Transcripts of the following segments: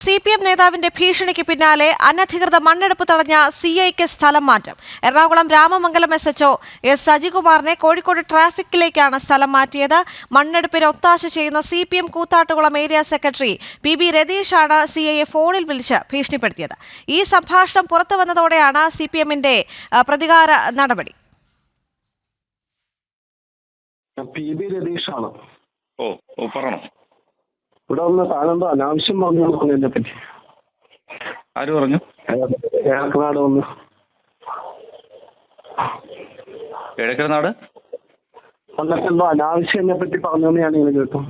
CPM നേതാവിന്റെ ഭീഷണിക്ക് പിന്നാലെ അനധികൃത മണ്ണെടുപ്പ് തടഞ്ഞ CIക്ക് സ്ഥലം മാറ്റം. Ernakulam Ramamangalam SHO S. സജികുമാറിനെ കോഴിക്കോട് ട്രാഫിക്കിലേക്കാണ് സ്ഥലം മാറ്റിയത്. മണ്ണെടുപ്പിന് ഒത്താശ ചെയ്യുന്ന CPM Koothattukulam area secretary PB രതീഷാണ് CIയെ ഫോണിൽ വിളിച്ച് ഭീഷണിപ്പെടുത്തിയത്. ഈ സംഭാഷണം പുറത്തു വന്നതോടെയാണ് CPMന്റെ പ്രതികാര നടപടി. PB രതീഷാണ്. പറയണോ? ഇവിടെ വന്ന് താനെന്തോ അനാവശ്യം പറഞ്ഞു എന്നെ പറ്റി. ആര് പറഞ്ഞു? ഏഴക്കനാട് വന്ന്. ഏഴക്കനാട് വന്നിട്ട് എന്തോ അനാവശ്യം എന്നെ പറ്റി പറഞ്ഞെന്ന് ഞാൻ ഇങ്ങനെ കേട്ടു.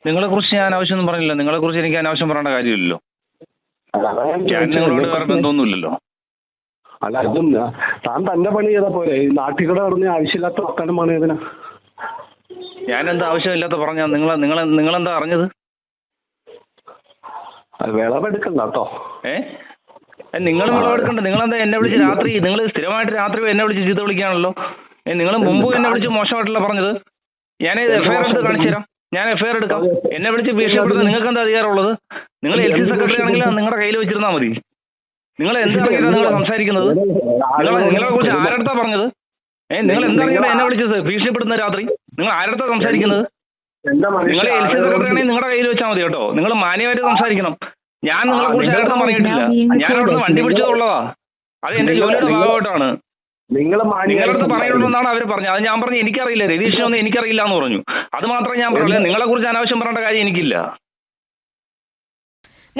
നിങ്ങളെ കുറിച്ച് ഞാൻ അനാവശ്യമൊന്നും പറഞ്ഞില്ല. നിങ്ങളെ കുറിച്ച് എനിക്ക് അനാവശ്യം പറയേണ്ട കാര്യമില്ലല്ലോ. നിങ്ങളോട് വേറെ ബന്ധമൊന്നുമില്ലല്ലോ. അല്ല, ഇതും താൻ തന്നെ പണി ചെയ്താ പോരെ. ഈ നാട്ടിൽ പറഞ്ഞ ആവശ്യമില്ലാത്ത വർത്താനം പണി ചെയ്തതിനാ. ഞാനെന്താ ആവശ്യമില്ലാത്ത പറഞ്ഞാ നിങ്ങളെന്താ അറിഞ്ഞത്? വിളവെടുക്കണ്ട കേട്ടോ. നിങ്ങൾ വിളവെടുക്കണ്ട. നിങ്ങളെന്താ എന്നെ വിളിച്ച് രാത്രി, നിങ്ങൾ സ്ഥിരമായിട്ട് രാത്രി എന്നെ വിളിച്ച് ചീത്ത വിളിക്കാണല്ലോ. നിങ്ങൾ മുമ്പ് എന്നെ വിളിച്ച് മോശമായിട്ടല്ല പറഞ്ഞത്. ഞാൻ FIR എടുത്ത് കാണിച്ചു തരാം. ഞാൻ FIR എടുക്കാം. എന്നെ വിളിച്ച് ഭീഷണിപ്പെടുത്താൻ നിങ്ങൾക്ക് എന്താ അധികാരമുള്ളത്? നിങ്ങൾ LC സെക്രട്ടറി ആണെങ്കിൽ നിങ്ങളുടെ കയ്യിൽ വെച്ചിരുന്നാൽ മതി. നിങ്ങൾ എന്താണ് നിങ്ങൾ സംസാരിക്കുന്നത്? നിങ്ങളെ കുറിച്ച് ആരെടുത്താ പറഞ്ഞത്? നിങ്ങൾ എന്താണ് എന്നെ വിളിച്ചത് ഭീഷണിപ്പെടുന്ന രാത്രി? നിങ്ങൾ ആരെടുത്താ സംസാരിക്കുന്നത്? നിങ്ങൾ LC സെക്രട്ടറി ആണെങ്കിൽ നിങ്ങളുടെ കയ്യിൽ വെച്ചാൽ മതി കേട്ടോ. നിങ്ങൾ മാന്യമായിട്ട് സംസാരിക്കണം. ഞാൻ നിങ്ങളെ കുറിച്ച് ആരുടെ പറഞ്ഞിട്ടില്ല. ഞാൻ അവിടുന്ന് വണ്ടി പിടിച്ചതുള്ളതാ. അത് എന്റെ ജോലിയുടെ ഭാഗമായിട്ടാണ്. നിങ്ങളടുത്ത് പറയുന്നുണ്ടെന്നാണ് അവർ പറഞ്ഞത്. അത് ഞാൻ പറഞ്ഞു എനിക്കറിയില്ല. രതീഷിനൊന്നും എനിക്കറിയില്ല എന്ന് പറഞ്ഞു. അത് മാത്രമേ ഞാൻ പറഞ്ഞില്ല. നിങ്ങളെ കുറിച്ച് അനാവശ്യം പറയേണ്ട കാര്യം എനിക്കില്ല.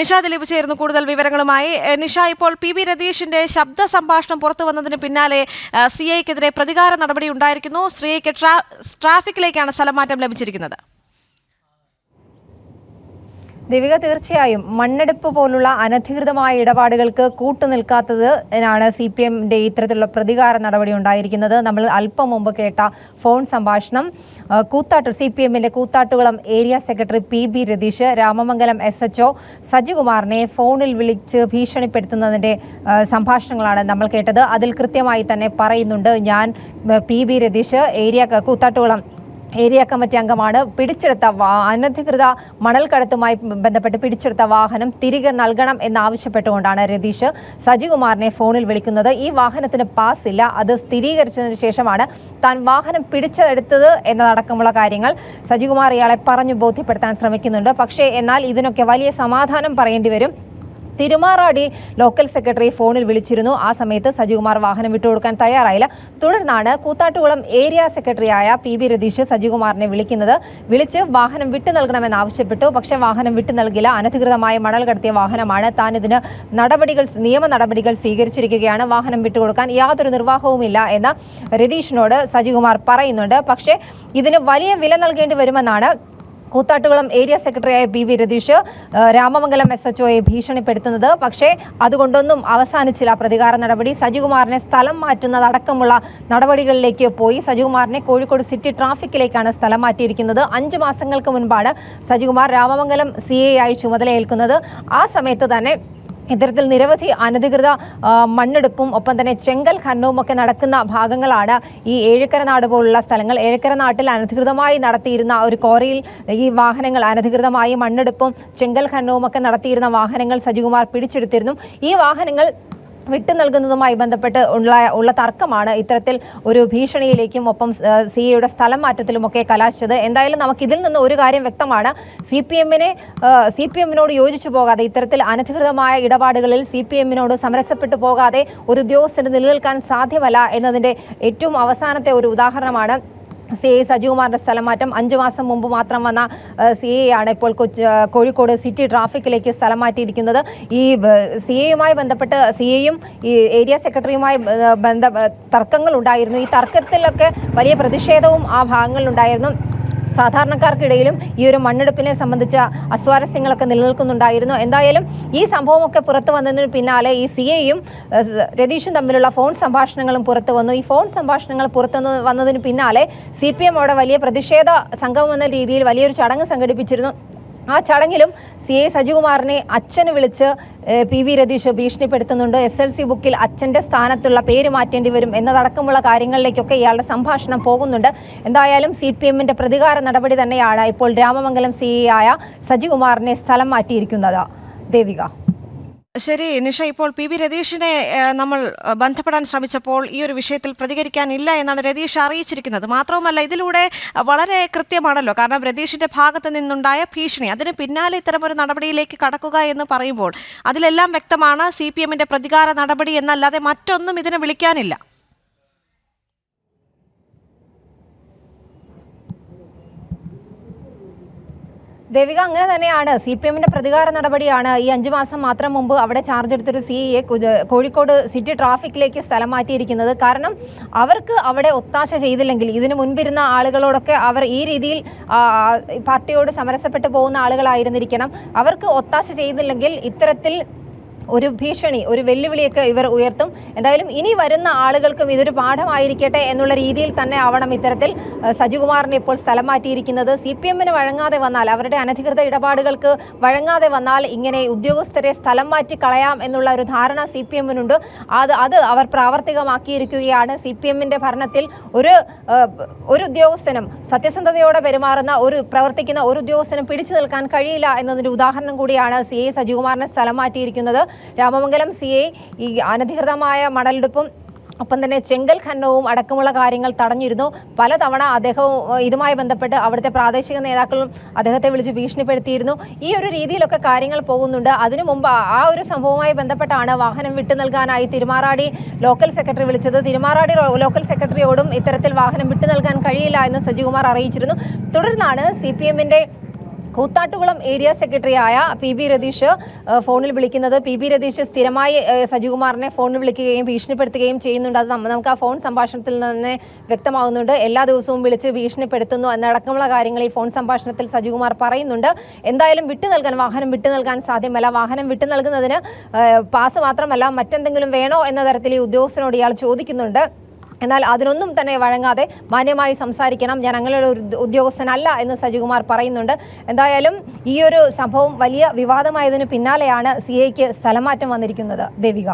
നിഷ ദിലീപ് ചേരുന്നു കൂടുതൽ വിവരങ്ങളുമായി. നിഷ, ഇപ്പോൾ PB രതീഷിന്റെ ശബ്ദ സംഭാഷണം പുറത്തു വന്നതിന് പിന്നാലെ CIക്കെതിരെ പ്രതികാര നടപടി ഉണ്ടായിരിക്കുന്നു. CIക്ക് ട്രാഫിക്കിലേക്കാണ് സ്ഥലമാറ്റം ലഭിച്ചിരിക്കുന്നത്. ദേവിക, തീർച്ചയായും മണ്ണെടുപ്പ് പോലുള്ള അനധികൃതമായ ഇടപാടുകൾക്ക് കൂട്ടുനിൽക്കാത്തതിനാണ് CPMന്റെ ഇത്തരത്തിലുള്ള പ്രതികാര നടപടി ഉണ്ടായിരിക്കുന്നത്. നമ്മൾ അല്പം മുമ്പ് കേട്ട ഫോൺ സംഭാഷണം CPMന്റെ Koothattukulam area secretary PB Ratheesh Ramamangalam SHO സജികുമാറിനെ ഫോണിൽ വിളിച്ച് ഭീഷണിപ്പെടുത്തുന്നതിന്റെ സംഭാഷണങ്ങളാണ് നമ്മൾ കേട്ടത്. അതിൽ കൃത്യമായി തന്നെ പറയുന്നുണ്ട്, ഞാൻ PB Ratheesh Koothattukulam area committee അംഗമാണ്. പിടിച്ചെടുത്ത അനധികൃത മണൽ കടത്തുമായി ബന്ധപ്പെട്ട് പിടിച്ചെടുത്ത വാഹനം തിരികെ നൽകണം എന്നാവശ്യപ്പെട്ടുകൊണ്ടാണ് രതീഷ് സജികുമാറിനെ ഫോണിൽ വിളിക്കുന്നത്. ഈ വാഹനത്തിന് പാസ് ഇല്ല. അത് സ്ഥിരീകരിച്ചതിന് ശേഷമാണ് താൻ വാഹനം പിടിച്ചെടുത്തത് എന്നതടക്കമുള്ള കാര്യങ്ങൾ സജികുമാർ ഇയാളെ പറഞ്ഞു ബോധ്യപ്പെടുത്താൻ ശ്രമിക്കുന്നുണ്ട്. പക്ഷേ എന്നാൽ ഇതിനൊക്കെ വലിയ സമാധാനം പറയേണ്ടി വരും. തിരുമാറാടി ലോക്കൽ സെക്രട്ടറി ഫോണിൽ വിളിച്ചിരുന്നു. ആ സമയത്ത് സജികുമാർ വാഹനം വിട്ടുകൊടുക്കാൻ തയ്യാറായില്ല. തുടർന്നാണ് കൂത്താട്ടുകുളം ഏരിയ സെക്രട്ടറിയായ PB രതീഷ് സജികുമാറിനെ വിളിച്ച് വാഹനം വിട്ടു നൽകണമെന്ന് ആവശ്യപ്പെട്ടു. പക്ഷേ വാഹനം വിട്ടു നൽകില്ല. അനധികൃതമായി മണൽ കടത്തിയ വാഹനമാണ്. താൻ ഇതിന് നിയമ നടപടികൾ സ്വീകരിച്ചിരിക്കുകയാണ്. വാഹനം വിട്ടുകൊടുക്കാൻ യാതൊരു നിർവാഹവുമില്ല എന്ന് രതീഷിനോട് സജികുമാർ പറയുന്നുണ്ട്. പക്ഷേ ഇതിന് വലിയ വില നൽകേണ്ടി വരുമെന്നാണ് കൂത്താട്ടുകുളം ഏരിയ സെക്രട്ടറിയായ PB രതീഷ് രാമമംഗലം SHOയെ ഭീഷണിപ്പെടുത്തുന്നത്. പക്ഷേ അതുകൊണ്ടൊന്നും അവസാനിച്ചില്ല പ്രതികാര നടപടി. സജികുമാറിനെ സ്ഥലം മാറ്റുന്നതടക്കമുള്ള നടപടികളിലേക്ക് പോയി. സജികുമാറിനെ കോഴിക്കോട് സിറ്റി ട്രാഫിക്കിലേക്കാണ് സ്ഥലം മാറ്റിയിരിക്കുന്നത്. 5 മാസങ്ങൾക്ക് മുൻപാണ് സജികുമാർ രാമമംഗലം CA ആയി ചുമതലയേൽക്കുന്നത്. ആ സമയത്ത് തന്നെ ഇത്തരത്തിൽ നിരവധി അനധികൃത മണ്ണെടുപ്പും ഒപ്പം തന്നെ ചെങ്കൽ ഖനനവും ഒക്കെ നടക്കുന്ന ഭാഗങ്ങളാണ് ഈ ഏഴക്കരനാട് പോലുള്ള സ്ഥലങ്ങൾ. ഏഴക്കരനാട്ടിൽ അനധികൃതമായി നടത്തിയിരുന്ന ഒരു ക്വാറിയിൽ ഈ വാഹനങ്ങൾ അനധികൃതമായി മണ്ണെടുപ്പും ചെങ്കൽ ഖനനവും ഒക്കെ നടത്തിയിരുന്ന വാഹനങ്ങൾ സജികുമാർ പിടിച്ചെടുത്തിരുന്നു. ഈ വാഹനങ്ങൾ വിട്ടു നൽകുന്നതുമായി ബന്ധപ്പെട്ട് ഉള്ള തർക്കമാണ് ഇത്തരത്തിൽ ഒരു ഭീഷണിയിലേക്കും ഒപ്പം CAയുടെ സ്ഥലം മാറ്റത്തിലുമൊക്കെ കലാശിച്ചത്. എന്തായാലും നമുക്കിതിൽ നിന്ന് ഒരു കാര്യം വ്യക്തമാണ്, CPMനോട് യോജിച്ചു പോകാതെ ഇത്തരത്തിൽ അനധികൃതമായ ഇടപാടുകളിൽ CPMനോട് സമരസപ്പെട്ടു പോകാതെ ഒരു ഉദ്യോഗസ്ഥന് നിലനിൽക്കാൻ സാധ്യമല്ല എന്നതിൻ്റെ ഏറ്റവും അവസാനത്തെ ഒരു ഉദാഹരണമാണ് CA സജികുമാറിന്റെ സ്ഥലമാറ്റം. 5 മാസം മുമ്പ് മാത്രം വന്ന CAയാണ് ഇപ്പോൾ കോഴിക്കോട് സിറ്റി ട്രാഫിക്കിലേക്ക് സ്ഥലം മാറ്റിയിരിക്കുന്നത്. ഈ CAയുമായി ബന്ധപ്പെട്ട് CAയും ഈ ഏരിയ സെക്രട്ടറിയുമായി തർക്കങ്ങൾ ഉണ്ടായിരുന്നു. ഈ തർക്കത്തിലൊക്കെ വലിയ പ്രതിഷേധവും ആ ഭാഗങ്ങളിലുണ്ടായിരുന്നു. സാധാരണക്കാർക്കിടയിലും ഈ ഒരു മണ്ണെടുപ്പിനെ സംബന്ധിച്ച അസ്വാരസ്യങ്ങളൊക്കെ നിലനിൽക്കുന്നുണ്ടായിരുന്നു. എന്തായാലും ഈ സംഭവമൊക്കെ പുറത്തു വന്നതിന് പിന്നാലെ ഈ CAയും രതീഷും തമ്മിലുള്ള ഫോൺ സംഭാഷണങ്ങളും പുറത്തു വന്നു. ഈ ഫോൺ സംഭാഷണങ്ങൾ പുറത്തു വന്നതിന് പിന്നാലെ CPM അവിടെ വലിയ പ്രതിഷേധ സംഗമം എന്ന രീതിയിൽ വലിയൊരു ചടങ്ങ് സംഘടിപ്പിച്ചിരുന്നു. ആ ചടങ്ങിലും CA സജികുമാറിനെ അച്ഛന് വിളിച്ച് PB രതീഷ് ഭീഷണിപ്പെടുത്തുന്നുണ്ട്. SLC ബുക്കിൽ അച്ഛൻ്റെ സ്ഥാനത്തുള്ള പേര് മാറ്റേണ്ടി വരും എന്നതടക്കമുള്ള കാര്യങ്ങളിലേക്കൊക്കെ ഇയാളുടെ സംഭാഷണം പോകുന്നുണ്ട്. എന്തായാലും CPMന്റെ പ്രതികാര നടപടി തന്നെയാണ് ഇപ്പോൾ രാമമംഗലം CA ആയ സജികുമാറിനെ സ്ഥലം മാറ്റിയിരിക്കുന്നത്. ദേവിക. ശരി നിഷ, ഇപ്പോൾ പി ബി രതീഷിനെ നമ്മൾ ബന്ധപ്പെടാൻ ശ്രമിച്ചപ്പോൾ ഈ ഒരു വിഷയത്തിൽ പ്രതികരിക്കാനില്ല എന്നാണ് രതീഷ് അറിയിച്ചിരിക്കുന്നത്. മാത്രവുമല്ല, ഇതിലൂടെ വളരെ കൃത്യമാണല്ലോ, കാരണം രതീഷിന്റെ ഭാഗത്ത് നിന്നുണ്ടായ ഭീഷണി, അതിന് പിന്നാലെ ഇത്തരമൊരു നടപടിയിലേക്ക് കടക്കുക എന്ന് പറയുമ്പോൾ അതിലെല്ലാം വ്യക്തമാണ് CPM-ന്റെ പ്രതികാര നടപടി എന്നല്ലാതെ മറ്റൊന്നും ഇതിനെ വിളിക്കാനില്ല. ദേവിക, അങ്ങനെ തന്നെയാണ്. CPM-ന്റെ പ്രതികാര നടപടിയാണ്. ഈ 5 മാസം മാത്രം മുമ്പ് അവിടെ ചാർജ് എടുത്തൊരു CA കോഴിക്കോട് സിറ്റി ട്രാഫിക്കിലേക്ക് സ്ഥലം മാറ്റിയിരിക്കുന്നത്. കാരണം അവർക്ക് അവിടെ ഒത്താശ ചെയ്തില്ലെങ്കിൽ, ഇതിനു മുൻപിരുന്ന ആളുകളോടൊക്കെ അവർ ഈ രീതിയിൽ പാർട്ടിയോട് സമരസപ്പെട്ടു പോകുന്ന ആളുകളായിരുന്നിരിക്കണം. അവർക്ക് ഒത്താശ ചെയ്തില്ലെങ്കിൽ ഇത്തരത്തിൽ ഒരു ഭീഷണി, ഒരു വെല്ലുവിളിയൊക്കെ ഇവർ ഉയർത്തും. എന്തായാലും ഇനി വരുന്ന ആളുകൾക്കും ഇതൊരു പാഠമായിരിക്കട്ടെ എന്നുള്ള രീതിയിൽ തന്നെ ആവണം ഇത്തരത്തിൽ സജികുമാറിനെ ഇപ്പോൾ സ്ഥലം മാറ്റിയിരിക്കുന്നത്. CPM-ന് വഴങ്ങാതെ വന്നാൽ, അവരുടെ അനധികൃത ഇടപാടുകൾക്ക് വഴങ്ങാതെ വന്നാൽ ഇങ്ങനെ ഉദ്യോഗസ്ഥരെ സ്ഥലം മാറ്റി കളയാം എന്നുള്ള ഒരു ധാരണ CPM-നുണ്ട്. അത് അവർ പ്രാവർത്തികമാക്കിയിരിക്കുകയാണ്. CPM-ന്റെ ഭരണത്തിൽ ഒരു ഉദ്യോഗസ്ഥനും സത്യസന്ധതയോടെ പെരുമാറുന്ന പ്രവർത്തിക്കുന്ന ഒരു ഉദ്യോഗസ്ഥനും പിടിച്ചു നിൽക്കാൻ കഴിയില്ല എന്നതിന്റെ ഉദാഹരണം കൂടിയാണ് CA സജികുമാറിനെ സ്ഥലം മാറ്റിയിരിക്കുന്നത്. രാമമംഗലം CA ഈ അനധികൃതമായ മണലെടുപ്പും ഒപ്പം തന്നെ ചെങ്കൽ ഖനനവും അടക്കമുള്ള കാര്യങ്ങൾ തടഞ്ഞിരുന്നു. പലതവണ അദ്ദേഹവും ഇതുമായി ബന്ധപ്പെട്ട് അവിടുത്തെ പ്രാദേശിക നേതാക്കളും അദ്ദേഹത്തെ വിളിച്ച് ഭീഷണിപ്പെടുത്തിയിരുന്നു. ഈ ഒരു രീതിയിലൊക്കെ കാര്യങ്ങൾ പോകുന്നുണ്ട്. അതിനു മുമ്പ് ആ ഒരു സംഭവവുമായി ബന്ധപ്പെട്ടാണ് വാഹനം വിട്ടു നൽകാനായി തിരുമാറാടി ലോക്കൽ സെക്രട്ടറി വിളിച്ചത്. തിരുമാറാടി ലോക്കൽ സെക്രട്ടറിയോടും ഇത്തരത്തിൽ വാഹനം വിട്ടു നൽകാൻ കഴിയില്ല എന്ന് സജികുമാർ അറിയിച്ചിരുന്നു. തുടർന്നാണ് CPM-ന്റെ കൂത്താട്ടുകുളം ഏരിയ സെക്രട്ടറിയായ PB രതീഷ് ഫോണിൽ വിളിക്കുന്നത്. PB രതീഷ് സ്ഥിരമായി സജികുമാറിനെ ഫോണിൽ വിളിക്കുകയും ഭീഷണിപ്പെടുത്തുകയും ചെയ്യുന്നുണ്ട്. അത് നമുക്ക് ആ ഫോൺ സംഭാഷണത്തിൽ തന്നെ വ്യക്തമാകുന്നുണ്ട്. എല്ലാ ദിവസവും വിളിച്ച് ഭീഷണിപ്പെടുത്തുന്നു എന്നടക്കമുള്ള കാര്യങ്ങൾ ഈ ഫോൺ സംഭാഷണത്തിൽ സജികുമാർ പറയുന്നുണ്ട്. എന്തായാലും വാഹനം വിട്ടു നൽകാൻ സാധ്യമല്ല. വാഹനം വിട്ടു നൽകുന്നതിന് പാസ് മാത്രമല്ല, മറ്റെന്തെങ്കിലും വേണോ എന്ന തരത്തിൽ ഈ ഉദ്യോഗസ്ഥനോട് ഇയാൾ ചോദിക്കുന്നുണ്ട്. എന്നാൽ അതിനൊന്നും തന്നെ വഴങ്ങാതെ മാന്യമായി സംസാരിക്കണം, ഞാൻ അങ്ങനെ ഒരു ഉദ്യോഗസ്ഥനല്ല എന്ന് സജികുമാർ പറയുന്നുണ്ട്. എന്തായാലും ഈ ഒരു സംഭവം വലിയ വിവാദമായതിനു പിന്നാലെയാണ് CAക്ക് സ്ഥലമാറ്റം വന്നിരിക്കുന്നത്. ദേവിക.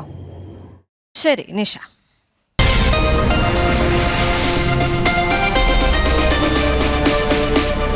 ശരി നിഷ.